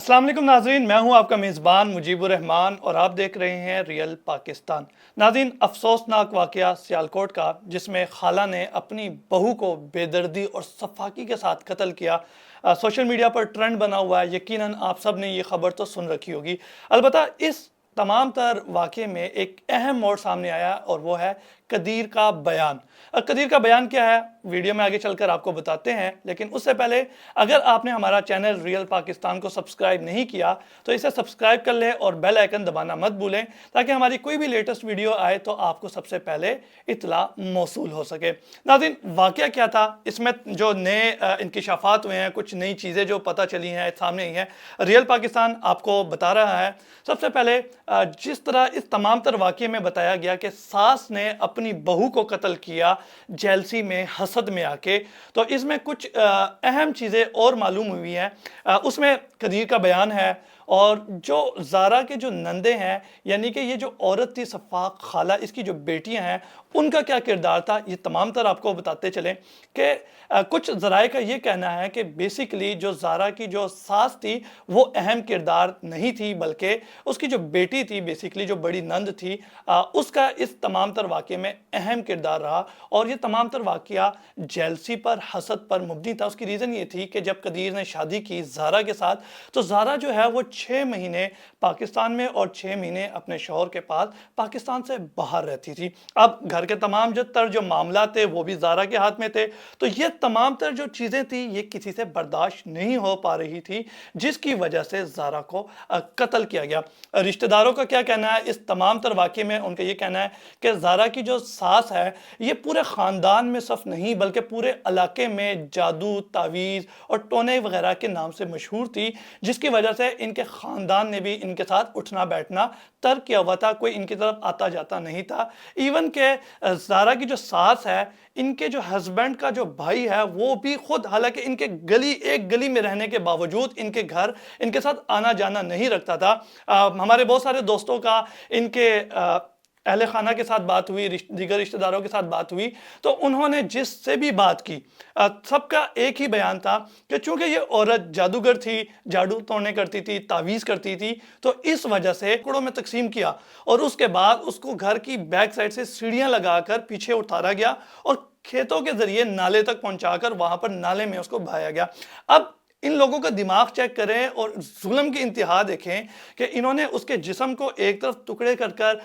अस्सलाम वालेकुम नाज़रीन, मैं हूं आपका मेज़बान मुजीबुर रहमान और आप देख रहे हैं रियल पाकिस्तान। नाज़रीन, अफसोसनाक वाक़या सियालकोट का, जिसमें खाला ने अपनी बहू को बेदर्दी और सफाकी के साथ कत्ल किया, सोशल मीडिया पर ट्रेंड बना हुआ है। यकीनन आप सब ने ये खबर तो सुन रखी होगी। अलबत्ता इस तमाम तर वाक़े में एक अहम मोड़ सामने आया और वो है कदीर का बयान। कदीर का बयान क्या है, वीडियो में आगे चलकर आपको बताते हैं। लेकिन उससे पहले, अगर आपने हमारा चैनल रियल पाकिस्तान को सब्सक्राइब नहीं किया तो इसे सब्सक्राइब कर लें और बेल आइकन दबाना मत भूलें, ताकि हमारी कोई भी लेटेस्ट वीडियो आए तो आपको सबसे पहले इत्तला मौसूल हो सके। नाज़रीन, वाक़या क्या था, इसमें जो नए इंकिशाफात हुए हैं, कुछ नई चीज़ें जो पता चली हैं, सामने आई हैं, रियल पाकिस्तान आपको बता रहा है। सबसे पहले जिस तरह इस तमाम तर वाक़ये में बताया गया कि सास ने अपनी बहू को कत्ल किया जेलसी में, हसद में आके, तो इसमें कुछ अहम चीज़ें और मालूम हुई हैं। उसमें कदीर का बयान है और जो ज़ारा के जो नंदे हैं, यानी कि ये जो औरत थी सफ़ाक खाला, इसकी जो बेटियां हैं, उनका क्या किरदार था, ये तमाम तर आपको बताते चलें कि कुछ ज़राए का ये कहना है कि बेसिकली जो ज़ारा की जो सास थी वो अहम किरदार नहीं थी, बल्कि उसकी जो बेटी थी, बेसिकली जो बड़ी नंद थी, उसका इस तमाम तर वाक़ये में अहम किरदार रहा। और ये तमाम तर वाक़या जेलसी पर, हसद पर मुबनी था। उसकी रीज़न ये थी कि जब कदीर ने शादी की ज़ारा के साथ, तो ज़ारा जो है वो 6 महीने पाकिस्तान में और 6 महीने अपने शौहर के पास पाकिस्तान से बाहर रहती थी। अब घर के तमाम जो मामला थे वो भी ज़ारा के हाथ में थे। तो ये तमाम तर जो चीज़ें थी, ये किसी से बर्दाश्त नहीं हो पा रही थी, जिसकी वजह से ज़ारा को कत्ल किया गया। रिश्तेदारों का क्या कहना है इस तमाम तर वाक़ये में? उनका ये कहना है कि ज़ारा की जो सास है, ये पूरे ख़ानदान में सिर्फ नहीं बल्कि पूरे इलाके में जादू, तावीज़ और टोने वगैरह के नाम से मशहूर थी, जिसकी वजह से इनके ख़ानदान ने भी इनके साथ उठना बैठना तर्क किया हुआ था। कोई इनकी तरफ आता जाता नहीं था। इवन के ज़ारा की जो सास है, इनके जो हस्बैंड का जो भाई है, वो भी खुद, हालांकि इनके एक गली में रहने के बावजूद इनके घर इनके साथ आना जाना नहीं रखता था। हमारे बहुत सारे दोस्तों का इनके अहले खाना के साथ बात हुई, दीगर रिश्तेदारों के साथ बात हुई, तो उन्होंने जिससे भी बात की, सबका एक ही बयान था कि चूंकि ये औरत जादूगर थी, जादू टोने करती थी, तावीज़ करती थी, तो इस वजह से टुकड़ों में तकसीम किया और उसके बाद उसको घर की बैक साइड से सीढ़ियां लगाकर पीछे उतारा गया और खेतों के जरिए नाले तक पहुंचाकर वहां पर नाले में उसको बहाया गया। अब इन लोगों का दिमाग चेक करें और जुल्म की इंतहा देखें कि इन्होंने उसके जिस्म को एक तरफ टुकड़े कर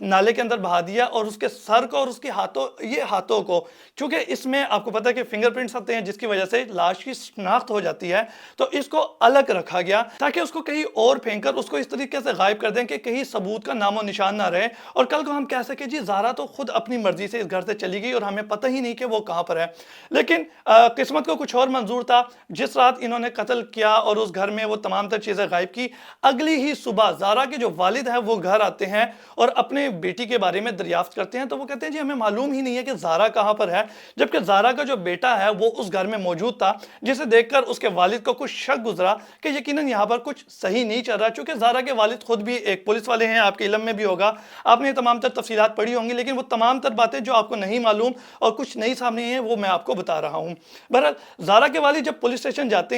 नाले के अंदर बहा दिया और उसके सर को और उसके हाथों को, क्योंकि इसमें आपको पता है कि फिंगरप्रिंट्स आते हैं, जिसकी वजह से लाश की शनाख्त हो जाती है, तो इसको अलग रखा गया ताकि उसको कहीं और फेंक कर उसको इस तरीके से गायब कर दें कि कहीं सबूत का नामो निशान ना रहे और कल को हम कह सके जी ज़ारा तो खुद अपनी मर्जी से इस घर से चली गई और हमें पता ही नहीं कि वो कहां पर है। लेकिन किस्मत को कुछ और मंजूर था। जिस रात इन्होंने कत्ल किया और उस घर में वो तमाम तर चीजें गायब की, अगली ही सुबह ज़ारा के जो वालिद हैं वो घर आते हैं और अपने बेटी के बारे में दरियाफ्त करते हैं। तो वो कहते हैं जी हमें मालूम ही नहीं है कि ज़ारा कहां पर है, जबकि ज़ारा का जो बेटा है वो उस घर में मौजूद था, जिसे देखकर उसके वालिद को कुछ शक गुजरा कि यकीनन यहां पर कुछ सही नहीं चल रहा। चूंकि ज़ारा के वालिद खुद भी एक पुलिस वाले हैं, आपके इल्म में भी होगा, आपने तमाम तर तफसीलात पढ़ी होंगी, लेकिन वो तमाम तर बातें जो आपको नहीं मालूम और कुछ नई सामने हैं वो मैं आपको बता रहा हूं। बहरहाल, ज़ारा के वालिद जब पुलिस स्टेशन जाते हैं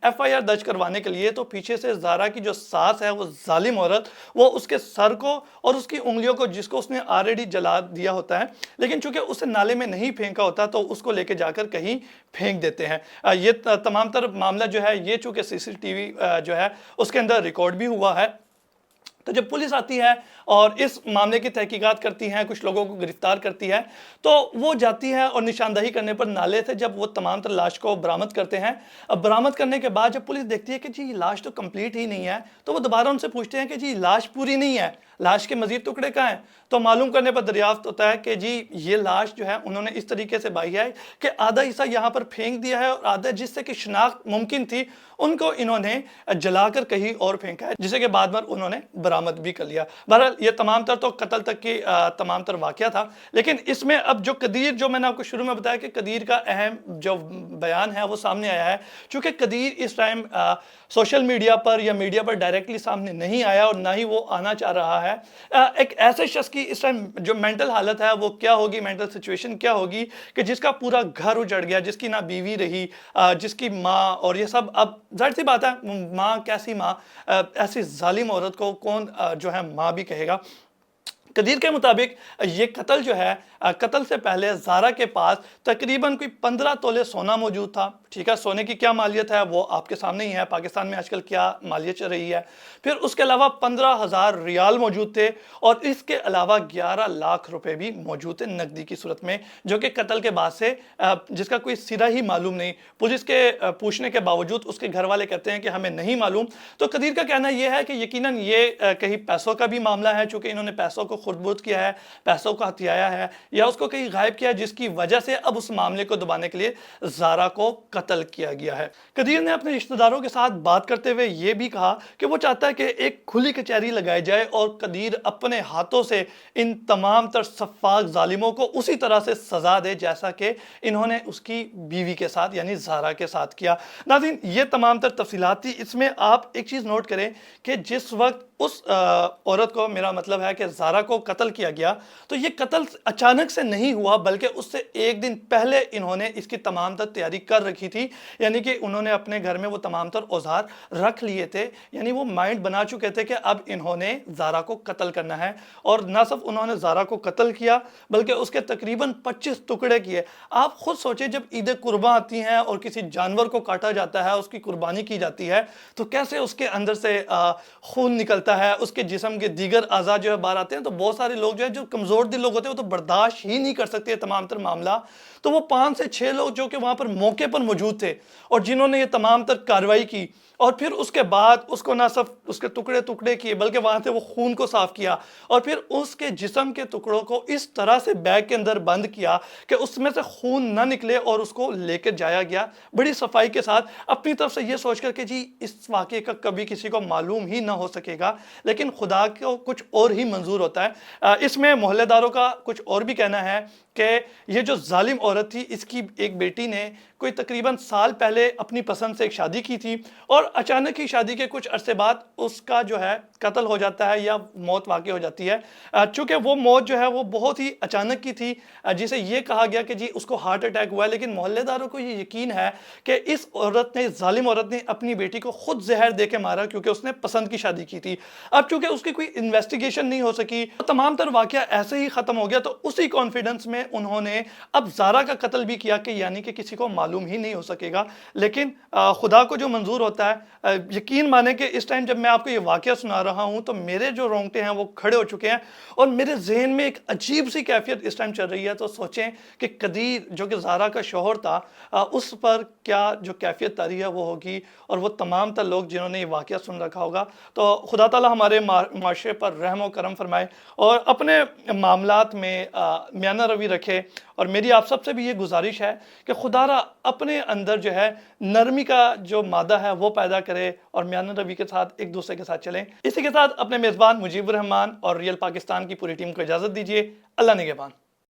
FIR दर्ज करवाने के लिए, तो पीछे से ज़ारा की जो सास है, वो जालिम औरत, वो उसके सर को और उसकी उंगलियों को, जिसको उसने ऑलरेडी जला दिया होता है, लेकिन चूंकि उसे नाले में नहीं फेंका होता, तो उसको लेके जाकर कहीं फेंक देते हैं। ये तमाम तर मामला जो है, ये चूंकि CCTV जो है उसके अंदर रिकॉर्ड भी हुआ है। तो जब पुलिस आती है और इस मामले की तहकीकात करती है, कुछ लोगों को गिरफ्तार करती है, तो वो जाती है और निशानदही करने पर नाले से जब वो तमाम तर लाश को बरामद करते हैं। अब बरामद करने के बाद जब पुलिस देखती है कि जी लाश तो कंप्लीट ही नहीं है, तो वो दोबारा उनसे पूछते हैं कि जी लाश पूरी नहीं है, लाश के मजीद टुकड़े कहाँ हैं? तो मालूम करने पर दरियाफ्त होता है कि जी ये लाश जो है उन्होंने इस तरीके से बाई है कि आधा हिस्सा यहाँ पर फेंक दिया है और आधा जिससे कि शिनाख्त मुमकिन थी उनको इन्होंने जलाकर कहीं और फेंका है, जिसे कि बाद में उन्होंने बरामद भी कर लिया। बहरहाल, ये तमाम तर तो कत्ल तक की तमाम तर वाक़या था। लेकिन इसमें अब जो कदीर, जो मैंने आपको शुरू में बताया कि कदीर का अहम जो बयान है वो सामने आया है। चूँकि कदीर इस टाइम सोशल मीडिया पर या मीडिया पर डायरेक्टली सामने नहीं आया और ना ही वो आना चाह रहा है। एक ऐसे शख्स की इस टाइम जो मेंटल हालत है वो क्या होगी, मेंटल सिचुएशन क्या होगी कि जिसका पूरा घर उजड़ गया, जिसकी ना बीवी रही, जिसकी माँ और ये सब। अब जाहिर सी बात है, माँ कैसी माँ, ऐसी जालिम औरत को कौन जो है माँ भी कहेगा। कदीर के मुताबिक ये कत्ल जो है, कत्ल से पहले ज़ारा के पास तकरीबन कोई 15 तोले सोना मौजूद था। ठीक है, सोने की क्या मालियत है वो आपके सामने ही है, पाकिस्तान में आजकल क्या मालियत चल रही है। फिर उसके अलावा 15,000 रियाल मौजूद थे और इसके अलावा 11 लाख रुपए भी मौजूद थे नकदी की सूरत में, जो कि कत्ल के बाद से जिसका कोई सिरा ही मालूम नहीं। पुलिस के पूछने के बावजूद उसके घर वाले कहते हैं कि हमें नहीं मालूम। तो कदीर का कहना यह है कि यकीनन ये कहीं पैसों का भी मामला है, चूंकि इन्होंने पैसों को खुर्द-बुर्द किया है, पैसों को हथियाया है या उसको कहीं गायब किया, जिसकी वजह से अब उस मामले को दबाने के लिए ज़ारा को कत्ल किया गया है। कदीर ने अपने रिश्तेदारों के साथ बात करते हुए यह भी कहा कि वो चाहता है कि एक खुली कचहरी लगाई जाए और कदीर अपने हाथों से इन तमाम तर सफाक जालिमों को उसी तरह से सजा दे जैसा कि इन्होंने उसकी बीवी के साथ यानी ज़ारा के साथ किया। नाज़रीन, ये तमाम तर तफसीलात थी। इसमें आप एक चीज़ नोट करें कि जिस वक्त उस औरत को, मेरा मतलब है कि ज़ारा को कत्ल किया गया, तो ये कत्ल अचानक से नहीं हुआ, बल्कि उससे एक दिन पहले इन्होंने इसकी तमाम तर तैयारी कर रखी थी। यानी कि उन्होंने अपने घर में वो तमाम तर औजार रख लिए थे, यानी वो माइंड बना चुके थे कि अब इन्होंने ज़ारा को कत्ल करना है। और ना सिर्फ उन्होंने ज़ारा को कत्ल किया बल्कि उसके तकरीबन 25 टुकड़े किए। आप खुद सोचें, जब ईद कुर्बान आती हैं और किसी जानवर को काटा जाता है, उसकी कुर्बानी की जाती है, तो कैसे उसके अंदर से खून निकलता है, उसके जिस्म के दीगर आज़ा जो है बाहर आते हैं। तो बहुत सारे लोग जो है, जो कमज़ोर दिल लोग होते हैं, वो तो बर्दाश्त ही नहीं कर सकते तमाम तर मामला। तो वो 5 से 6 लोग जो कि वहाँ पर मौके पर मौजूद थे और जिन्होंने ये तमाम तर कार्रवाई की, और फिर उसके बाद उसको ना सिर्फ उसके टुकड़े टुकड़े किए बल्कि वहाँ से वो खून को साफ़ किया और फिर उसके जिस्म के टुकड़ों को इस तरह से बैग के अंदर बंद किया कि उसमें से खून ना निकले और उसको लेकर जाया गया बड़ी सफाई के साथ, अपनी तरफ से ये सोच कर कि जी इस वाक़े का कभी किसी को मालूम ही ना हो सकेगा, लेकिन खुदा को कुछ और ही मंजूर होता है। इसमें मोहल्लेदारों का कुछ और भी कहना है कि ये जो जालिम औरत थी, इसकी एक बेटी ने कोई तकरीबन साल पहले अपनी पसंद से एक शादी की थी और अचानक ही शादी के कुछ अरसे बाद उसका जो है कत्ल हो जाता है या मौत वाक़ई हो जाती है। चूँकि वो मौत जो है वो बहुत ही अचानक की थी, जिसे ये कहा गया कि जी उसको हार्ट अटैक हुआ है, लेकिन मोहल्लेदारों को ये यकीन है कि इस औरत ने, जालिम औरत ने अपनी बेटी को खुद जहर दे के मारा, क्योंकि उसने पसंद की शादी की थी। अब चूँकि उसकी कोई इन्वेस्टिगेशन नहीं हो सकी, तो तमाम तर वाक़या ऐसे ही ख़त्म हो गया। तो उसी कॉन्फिडेंस में उन्होंने अब ज़ारा का कत्ल भी किया कि यानी कि किसी को मालूम ही नहीं हो सकेगा। लेकिन खुदा को जो मंजूर होता है, यकीन माने कि इस टाइम जब मैं आपको ये वाक़या सुना रहा हूँ तो मेरे जो रोंगटे हैं वो खड़े हो चुके हैं और मेरे जहन में एक अजीब सी कैफियत इस टाइम चल रही है। तो सोचें कि कदीर जो कि ज़ारा का शौहर था, उस पर क्या जो कैफियत तारी है वो होगी और वो तमाम तर लोग जिन्होंने ये वाक़या सुन रखा होगा। तो खुदा ताला हमारे माशरे पर रहम व करम फरमाए और अपने मामलात में म्याना रवि रखे। और मेरी आप सबसे भी ये गुजारिश है कि खुदारा अपने अंदर जो है नरमी का जो मादा है वो पैदा करे और म्याना रवि के साथ एक दूसरे के साथ चलें। इसी के साथ अपने मेज़बान मुजीबुर रहमान और रियल पाकिस्तान की पूरी टीम को इजाज़त दीजिए। अल्लाह निगहबान।